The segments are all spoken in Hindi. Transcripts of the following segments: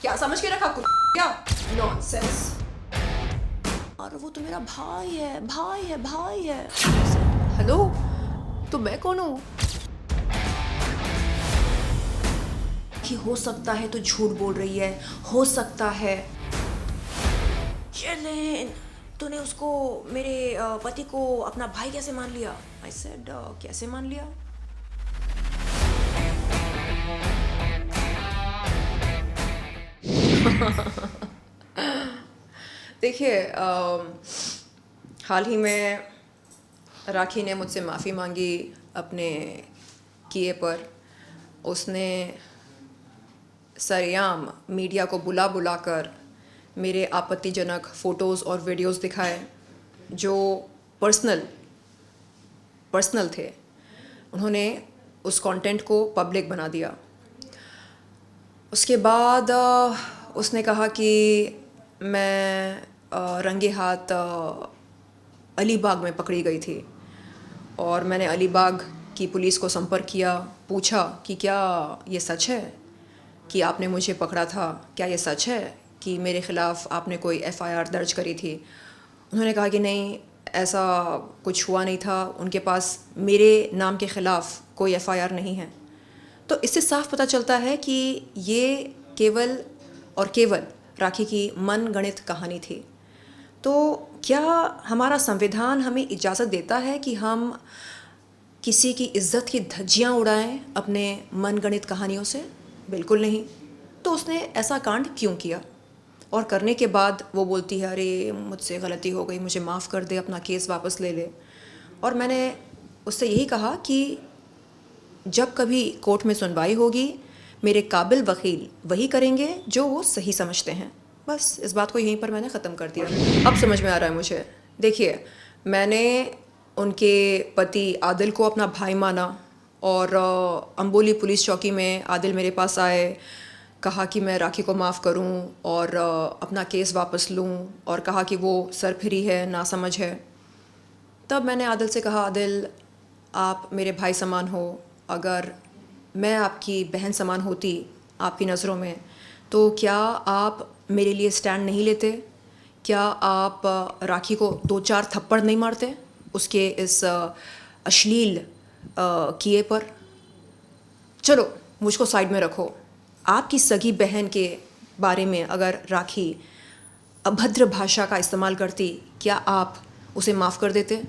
क्या समझ के रखा कुछ क्या नॉनसेंस। और वो तो मेरा भाई है, भाई है, भाई है। हेलो, तो मैं कौन हूँ? कि हो सकता है तो झूठ बोल रही है, हो सकता है। चलें, तूने उसको, मेरे पति को अपना भाई कैसे मान लिया? आई सेड कैसे मान लिया? देखिए, हाल ही में राखी ने मुझसे माफ़ी मांगी अपने किए पर। उसने सरेआम मीडिया को बुला बुला कर मेरे आपत्तिजनक फ़ोटोज़ और वीडियोज़ दिखाए जो पर्सनल थे। उन्होंने उस कंटेंट को पब्लिक बना दिया। उसके बाद उसने कहा कि मैं रंगे हाथ अलीबाग में पकड़ी गई थी और मैंने अलीबाग की पुलिस को संपर्क किया, पूछा कि क्या ये सच है कि आपने मुझे पकड़ा था, क्या ये सच है कि मेरे ख़िलाफ़ आपने कोई एफ़आईआर दर्ज करी थी। उन्होंने कहा कि नहीं, ऐसा कुछ हुआ नहीं था, उनके पास मेरे नाम के ख़िलाफ़ कोई एफ़आईआर नहीं है। तो इससे साफ पता चलता है कि ये केवल और केवल राखी की मनगढ़ंत कहानी थी। तो क्या हमारा संविधान हमें इजाज़त देता है कि हम किसी की इज्जत की धज्जियां उड़ाएं अपने मनगढ़ंत कहानियों से? बिल्कुल नहीं। तो उसने ऐसा कांड क्यों किया? और करने के बाद वो बोलती है, अरे मुझसे गलती हो गई, मुझे माफ़ कर दे, अपना केस वापस ले ले। और मैंने उससे यही कहा कि जब कभी कोर्ट में सुनवाई होगी, मेरे काबिल वकील वही करेंगे जो वो सही समझते हैं। बस इस बात को यहीं पर मैंने ख़त्म कर दिया। अब समझ में आ रहा है मुझे। देखिए, मैंने उनके पति आदिल को अपना भाई माना और अम्बोली पुलिस चौकी में आदिल मेरे पास आए, कहा कि मैं राखी को माफ़ करूं और अपना केस वापस लूं, और कहा कि वो सरफिरी है, नासमझ है। तब मैंने आदिल से कहा, आदिल आप मेरे भाई समान हो, अगर मैं आपकी बहन समान होती आपकी नज़रों में, तो क्या आप मेरे लिए स्टैंड नहीं लेते? क्या आप राखी को 2-4 थप्पड़ नहीं मारते उसके इस अश्लील किए पर? चलो मुझको साइड में रखो। आपकी सगी बहन के बारे में अगर राखी अभद्र भाषा का इस्तेमाल करती, क्या आप उसे माफ़ कर देते?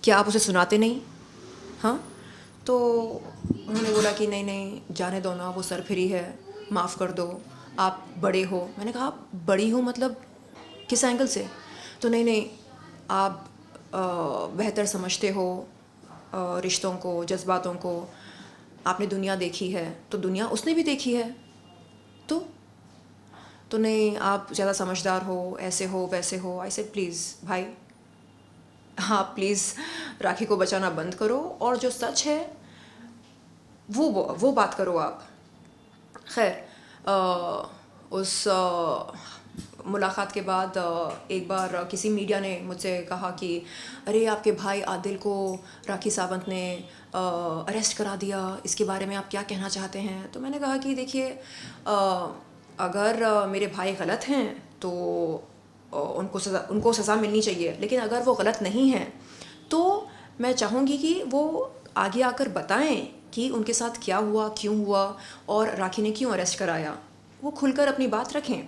क्या आप उसे सुनाते नहीं? हाँ? तो उन्होंने बोला कि नहीं नहीं, जाने दो ना, वो सरफिरी है, माफ़ कर दो, आप बड़े हो। मैंने कहा बड़ी हो मतलब किस एंगल से? तो नहीं नहीं, आप बेहतर समझते हो रिश्तों को, जज्बातों को, आपने दुनिया देखी है, तो दुनिया उसने भी देखी है। तो नहीं, आप ज़्यादा समझदार हो, ऐसे हो वैसे हो। आई सेड प्लीज़ भाई, हाँ प्लीज़ राखी को बचाना बंद करो और जो सच है वो बात करो आप। खैर, उस मुलाकात के बाद एक बार किसी मीडिया ने मुझसे कहा कि अरे आपके भाई आदिल को राखी सावंत ने अरेस्ट करा दिया, इसके बारे में आप क्या कहना चाहते हैं? तो मैंने कहा कि देखिए, अगर मेरे भाई गलत हैं तो उनको सज़ा मिलनी चाहिए, लेकिन अगर वो गलत नहीं हैं तो मैं चाहूँगी कि वो आगे आकर बताएं कि उनके साथ क्या हुआ, क्यों हुआ और राखी ने क्यों अरेस्ट कराया। वो खुलकर अपनी बात रखें।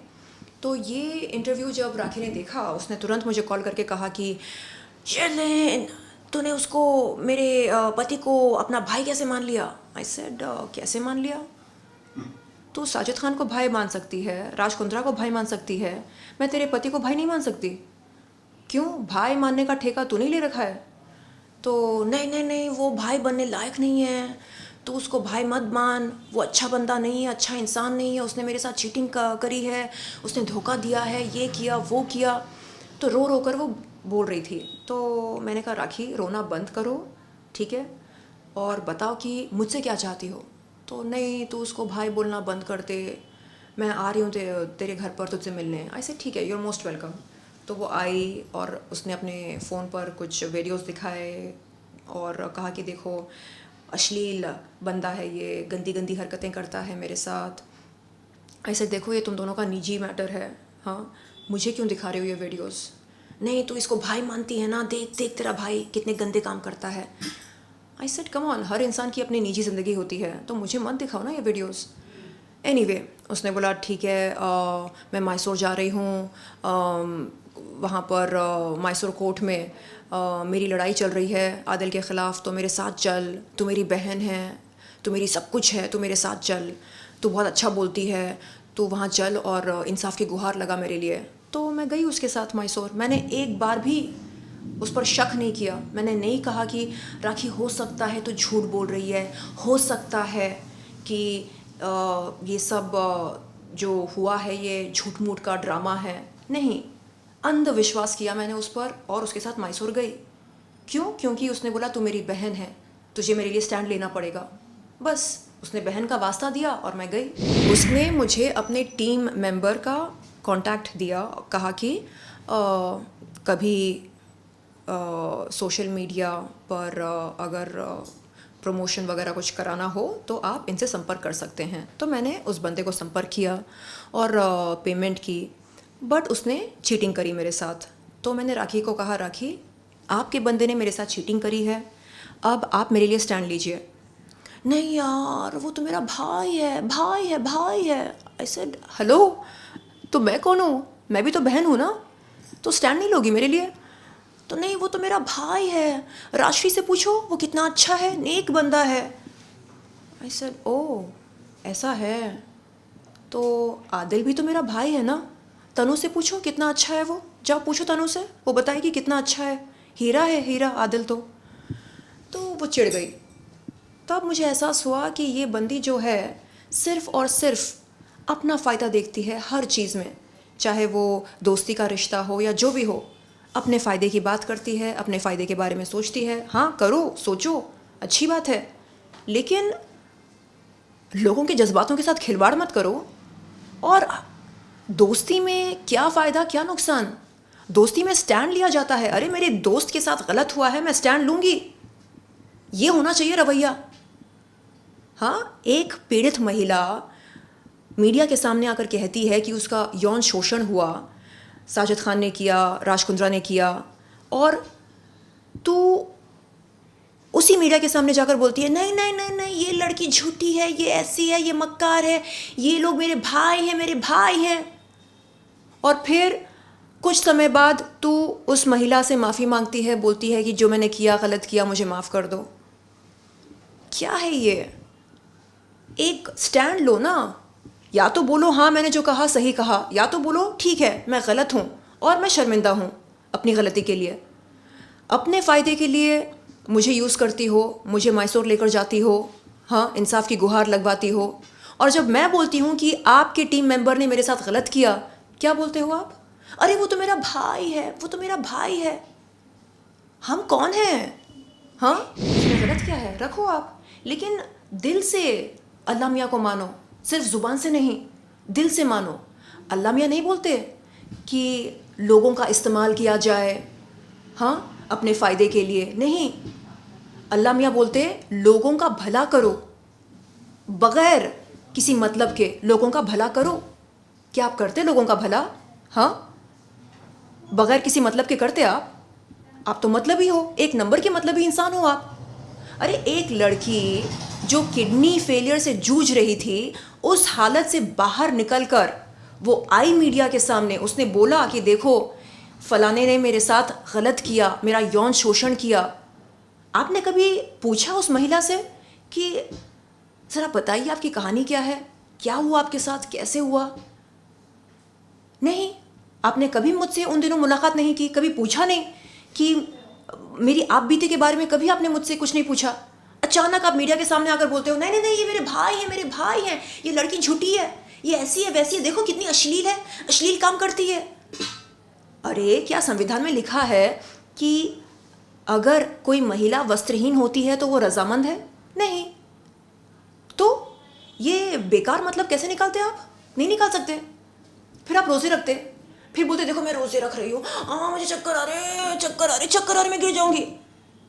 तो ये इंटरव्यू जब राखी ने देखा, उसने तुरंत मुझे कॉल करके कहा कि चलें, तूने उसको, मेरे पति को अपना भाई कैसे मान लिया? आई सेड कैसे मान लिया? तू साजिद खान को भाई मान सकती है, राज कुंद्रा को भाई मान सकती है, मैं तेरे पति को भाई नहीं मान सकती? क्यों? भाई मानने का ठेका तूने ले रखा है? तो नहीं नहीं नहीं, वो भाई बनने लायक नहीं है, तो उसको भाई मत मान, वो अच्छा बंदा नहीं है, अच्छा इंसान नहीं है, उसने मेरे साथ चीटिंग करी है, उसने धोखा दिया है, ये किया वो किया। तो रो रो कर वो बोल रही थी। तो मैंने कहा राखी, रोना बंद करो, ठीक है, और बताओ कि मुझसे क्या चाहती हो? तो नहीं, तो उसको भाई बोलना बंद कर दे, मैं आ रही हूँ तेरे घर पर तुझसे मिलने। आई से ठीक है, यू आर मोस्ट वेलकम। तो वो आई और उसने अपने फ़ोन पर कुछ वीडियोस दिखाए और कहा कि देखो, अश्लील बंदा है ये, गंदी गंदी हरकतें करता है मेरे साथ। ऐसे देखो ये तुम दोनों का निजी मैटर है, हाँ, मुझे क्यों दिखा रहे हो ये वीडियोस? नहीं तू इसको भाई मानती है ना, देख देख तेरा भाई कितने गंदे काम करता है। आई सेड कम ऑन, हर इंसान की अपनी निजी ज़िंदगी होती है, तो मुझे मत दिखाओ ना ये वीडियोस। एनीवे उसने बोला ठीक है, मैं मैसूर जा रही हूँ, वहाँ पर मैसूर कोर्ट में मेरी लड़ाई चल रही है आदिल के ख़िलाफ़, तो मेरे साथ चल, तू मेरी बहन है, तू मेरी सब कुछ है, तू मेरे साथ चल, तू बहुत अच्छा बोलती है, तू वहाँ चल और इंसाफ की गुहार लगा मेरे लिए। तो मैं गई उसके साथ मैसूर। मैंने एक बार भी उस पर शक नहीं किया, मैंने नहीं कहा कि राखी हो सकता है तो झूठ बोल रही है, हो सकता है कि ये सब जो हुआ है ये झूठ मूठ का ड्रामा है। नहीं, अंधविश्वास किया मैंने उस पर और उसके साथ मैसूर गई। क्यों? क्योंकि उसने बोला तू मेरी बहन है, तुझे मेरे लिए स्टैंड लेना पड़ेगा। बस उसने बहन का वास्ता दिया और मैं गई। उसने मुझे अपने टीम मेंबर का कांटेक्ट दिया, कहा कि कभी सोशल मीडिया पर अगर प्रमोशन वगैरह कुछ कराना हो तो आप इनसे संपर्क कर सकते हैं। तो मैंने उस बंदे को संपर्क किया और पेमेंट की, बट उसने चीटिंग करी मेरे साथ। तो मैंने राखी को कहा, राखी आपके बंदे ने मेरे साथ चीटिंग करी है, अब आप मेरे लिए स्टैंड लीजिए। नहीं यार वो तो मेरा भाई है, भाई है, भाई है। आई सेड हेलो, तो मैं कौन हूँ? मैं भी तो बहन हूँ ना, तो स्टैंड नहीं लोगी मेरे लिए? तो नहीं वो तो मेरा भाई है, राशि से पूछो वो कितना अच्छा है, नेक बंदा है। आई सेड ओ ऐसा है, तो आदिल भी तो मेरा भाई है ना, तनु से पूछो कितना अच्छा है वो, जाओ पूछो तनु से, वो बताएगी कितना अच्छा है, हीरा है हीरा आदिल तो वो चिढ़ गई। तब मुझे एहसास हुआ कि ये बंदी जो है सिर्फ़ और सिर्फ अपना फ़ायदा देखती है हर चीज़ में, चाहे वो दोस्ती का रिश्ता हो या जो भी हो, अपने फ़ायदे की बात करती है, अपने फ़ायदे के बारे में सोचती है। हाँ करो, सोचो, अच्छी बात है, लेकिन लोगों के जज्बातों के साथ खिलवाड़ मत करो। और दोस्ती में क्या फ़ायदा क्या नुकसान? दोस्ती में स्टैंड लिया जाता है, अरे मेरे दोस्त के साथ गलत हुआ है मैं स्टैंड लूँगी, ये होना चाहिए रवैया। हाँ, एक पीड़ित महिला मीडिया के सामने आकर कहती है कि उसका यौन शोषण हुआ, साजिद खान ने किया, राज कुंद्रा ने किया, और तू उसी मीडिया के सामने जाकर बोलती है नहीं नहीं नहीं नहीं ये लड़की झूठी है, ये ऐसी है, ये मक्कार है, ये लोग मेरे भाई हैं, मेरे भाई हैं। और फिर कुछ समय बाद तू उस महिला से माफ़ी मांगती है, बोलती है कि जो मैंने किया गलत किया, मुझे माफ़ कर दो। क्या है ये? एक स्टैंड लो ना, या तो बोलो हाँ मैंने जो कहा सही कहा, या तो बोलो ठीक है मैं गलत हूँ और मैं शर्मिंदा हूँ अपनी गलती के लिए, अपने फ़ायदे के लिए मुझे यूज़ करती हो, मुझे मैसूर लेकर जाती हो, हाँ इंसाफ की गुहार लगवाती हो, और जब मैं बोलती हूँ कि आपके टीम मेंबर ने मेरे साथ गलत किया, क्या बोलते हो आप? अरे वो तो मेरा भाई है, वो तो मेरा भाई है। हम कौन हैं? हाँ उसने गलत किया है रखो आप, लेकिन दिल से अल्लाह मियाँ को मानो, सिर्फ ज़ुबान से नहीं, दिल से मानो। अल्लाह मियाँ नहीं बोलते कि लोगों का इस्तेमाल किया जाए, हाँ अपने फ़ायदे के लिए नहीं। अल्लाह मियाँ बोलते लोगों का भला करो, बग़ैर किसी मतलब के लोगों का भला करो। क्या आप करते लोगों का भला? हाँ, बग़ैर किसी मतलब के करते आप तो मतलबी हो, एक नंबर के मतलबी इंसान हो आप। अरे एक लड़की जो किडनी फेलियर से जूझ रही थी, उस हालत से बाहर निकलकर वो आई मीडिया के सामने, उसने बोला कि देखो फलाने ने मेरे साथ गलत किया, मेरा यौन शोषण किया। आपने कभी पूछा उस महिला से कि ज़रा बताइए आपकी कहानी क्या है, क्या हुआ आपके साथ, कैसे हुआ? नहीं, आपने कभी मुझसे उन दिनों मुलाकात नहीं की, कभी पूछा नहीं कि मेरी आप बीते के बारे में, कभी आपने मुझसे कुछ नहीं पूछा। अचानक आप मीडिया के सामने आकर बोलते हो नहीं नहीं नहीं ये मेरे भाई हैं, मेरे भाई हैं, ये लड़की झूठी है, ये ऐसी है वैसी है, देखो कितनी अश्लील है, अश्लील काम करती है। अरे क्या संविधान में लिखा है कि अगर कोई महिला वस्त्रहीन होती है तो वो रजामंद है? नहीं। तो ये बेकार मतलब कैसे निकालते आप? नहीं निकाल सकते। फिर आप रोज़े रखते, फिर बोलते देखो मैं रोज़े रख रही हूँ, हाँ मुझे चक्कर आ रहे, चक्कर आ रहे, चक्कर आ रहे, मैं गिर जाऊँगी।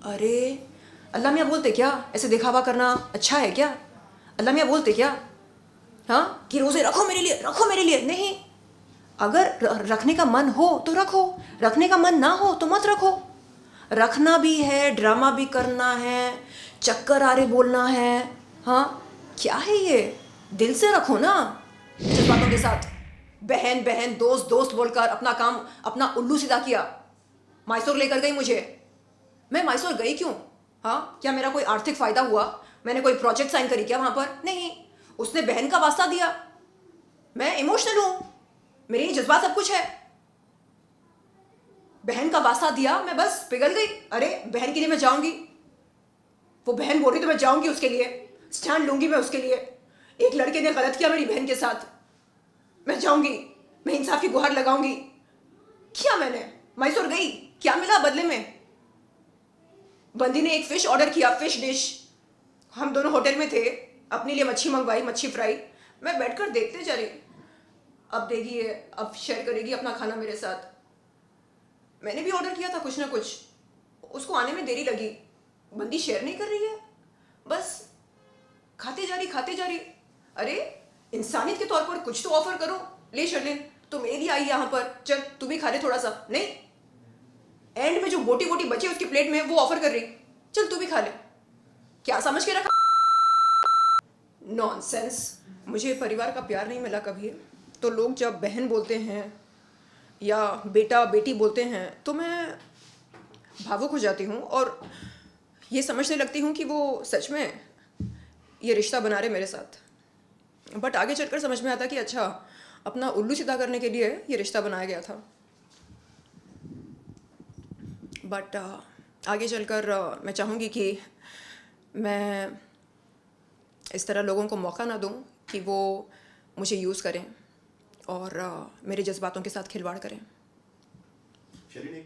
अरे अल्लाह मियाँ बोलते क्या ऐसे दिखावा करना अच्छा है क्या? अल्लाह मियाँ बोलते क्या? हाँ, कि रोज़े रखो मेरे लिए, रखो मेरे लिए। नहीं, अगर रखने का मन हो तो रखो, रखने का मन ना हो तो मत रखो। रखना भी है, ड्रामा भी करना है, चक्कर आरे बोलना है, हाँ, क्या है ये? दिल से रखो ना, जज्बातों के साथ। बहन बहन, दोस्त दोस्त बोलकर अपना काम, अपना उल्लू सीधा किया। मैसूर लेकर गई मुझे, मैं मैसूर गई क्यों? हाँ, क्या मेरा कोई आर्थिक फायदा हुआ? मैंने कोई प्रोजेक्ट साइन करी क्या वहां पर? नहीं, उसने बहन का वास्ता दिया। मैं इमोशनल हूं, मेरे जज्बात सब कुछ है। बहन का वास्ता दिया, मैं बस पिघल गई। अरे बहन के लिए मैं जाऊंगी, वो बहन बोल रही तो मैं जाऊंगी उसके लिए, स्टैंड लूंगी मैं उसके लिए। एक लड़के ने गलत किया मेरी बहन के साथ, मैं जाऊंगी, मैं इंसाफ की गुहार लगाऊंगी। किया मैंने, मैसूर गई, क्या मिला बदले में? बंदी ने एक फिश ऑर्डर किया, फिश डिश। हम दोनों होटल में थे, अपने लिए मच्छी मंगवाई, मच्छी फ्राई। मैं बैठकर देखते जा रही, अब देगी ये, अब शेयर करेगी अपना खाना मेरे साथ। मैंने भी ऑर्डर किया था कुछ ना कुछ, उसको आने में देरी लगी। बंदी शेयर नहीं कर रही है, बस खाते जा रही, खाते जा रही। अरे इंसानियत के तौर पर कुछ तो ऑफर करो। ले शर्लिन, तो मेरे लिए आई यहाँ पर, चल तू भी खा ले थोड़ा सा। नहीं, एंड में जो बोटी बोटी बची उसकी प्लेट में वो ऑफर कर रही, चल तू भी खा ले। क्या समझ के रखा? नॉनसेंस। मुझे परिवार का प्यार नहीं मिला कभी, तो लोग जब बहन बोलते हैं या बेटा बेटी बोलते हैं तो मैं भावुक हो जाती हूँ और ये समझने लगती हूँ कि वो सच में ये रिश्ता बना रहे मेरे साथ। बट आगे चलकर समझ में आता कि अच्छा, अपना उल्लू सीधा करने के लिए ये रिश्ता बनाया गया था। बट आगे चलकर मैं चाहूँगी कि मैं इस तरह लोगों को मौका ना दूँ कि वो मुझे यूज़ करें और मेरे जज्बातों के साथ खिलवाड़ करें। शरीर ने